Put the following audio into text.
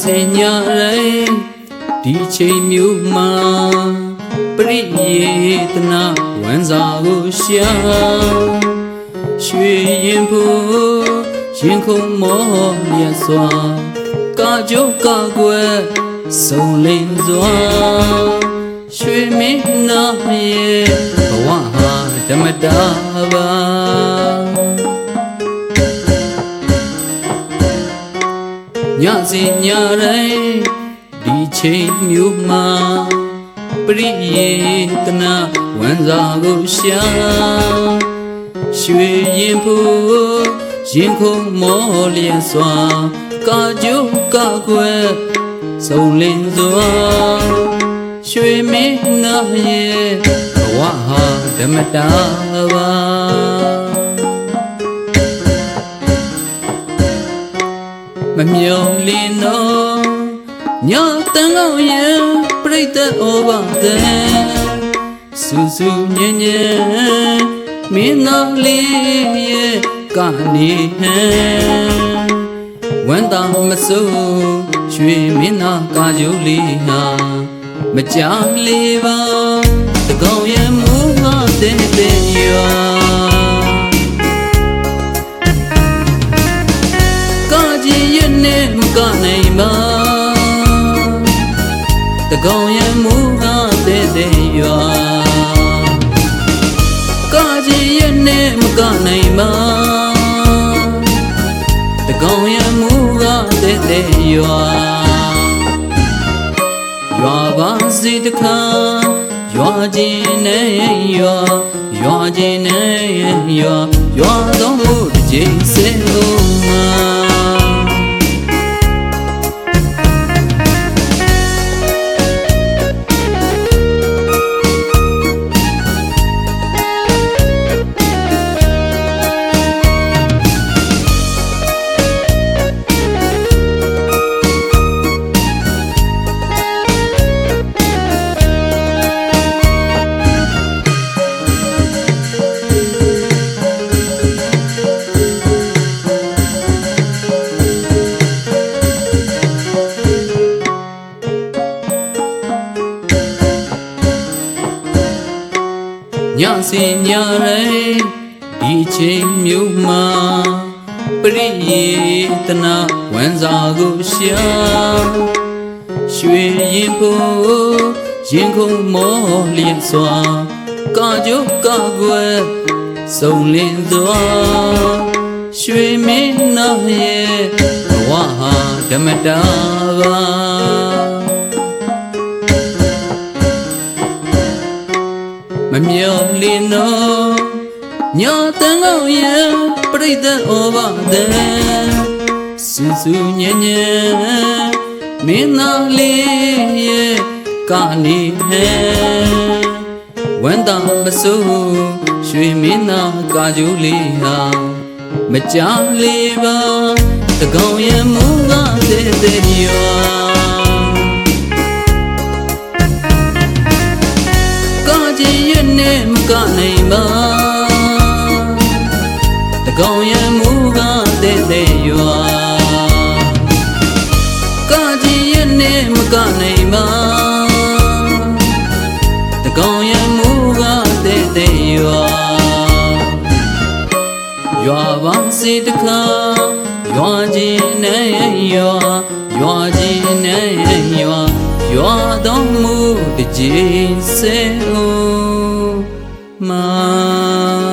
စဉ်ညတိုင်းဒီချိန်မျိုးမှာပရိယေတနာဝန်စာကိုရှာရွှေရင်ဖို့ရင်ခုန်မောလျက်စွာကာကြုတ်ကာကွယ်စုံလင်စွာရွှေမင်းနာရဲ့ဘဝဟာဓမ္မတာပါညစဉ်ညတိုင်းဒီချိန်မျိုးမှာပရိယေတနာဝန်စာကိုရှာရွှေရင်ဖို့ရင်ခုန်မောလျက်စွာကာကြုတ်ကာကွယ်စုံလင်စွာရွှေမင်းနာရဲ့ဘဝဟာဓမ္မတာပါမမျော်လင့်တော့ညတန်ကောင်းရဲ့ပြိတ္တဩဘာတဲ့စူးစူးညံ့ညံ့မင်းသားလေးရဲ့ကနေဟန်ဝန်တာမစိုးရွှေမင်းသားကာကြိုးလေးဟာမကြာလေးပါတကောင်ရဲ့မူငါတဲ့ရွာကာကြီးရဲ့နဲ့မကနိုင်ပါတကောင်ရဲ့မူငါတဲ့ရွာကာကြီးရဲ့နဲ့မကနိုင်ပါတကောင်ရဲ့မူငါတဲ့ရွာရွာပါစေတခါရွာချင်းနဲ့ရွာချင်းနဲ့ရွာတော်မူတစ်ချိန်စဲလို့မှာညစဉ်ညတိုင်းဒီချိန်မျိုးမှာပရိယေတနာဝန်စာကိုရှာရွှေရင်ဖို့ရင်ခုန်မောလျက်စွာကာကြုတ်ကာကွယ်စုံလင်စွာရွှေမင်းနာရဲ့ဘဝဟာဓမ္မတာပါမမျော်လင့်တော့ညတန်ကောင်းရဲ့ပြိတ္တဩဘာတဲ့စူးစူးညံ့ညံ့မင်းသားလေးရဲ့ကနေဟန်ဝန်တာမစိုးရွှေမင်းသားကာကြိုးလေးဟာမကြာလေးပါတကောင်ရဲ့မူငါတဲ့ရွာရဲ့နဲ့မကနိုင်ပါတကောင်ရဲ့မူကတဲ့ရွာကာကြီးရဲ့နဲ့မကနိုင်ပါတကောင်ရဲ့မူကတဲ့ရွာရွာပါစေတခါရွာချင်းနဲ့ရွာချင်းနဲ့ရွာတော်မူတစ်ချိန်စဲဦးမှာ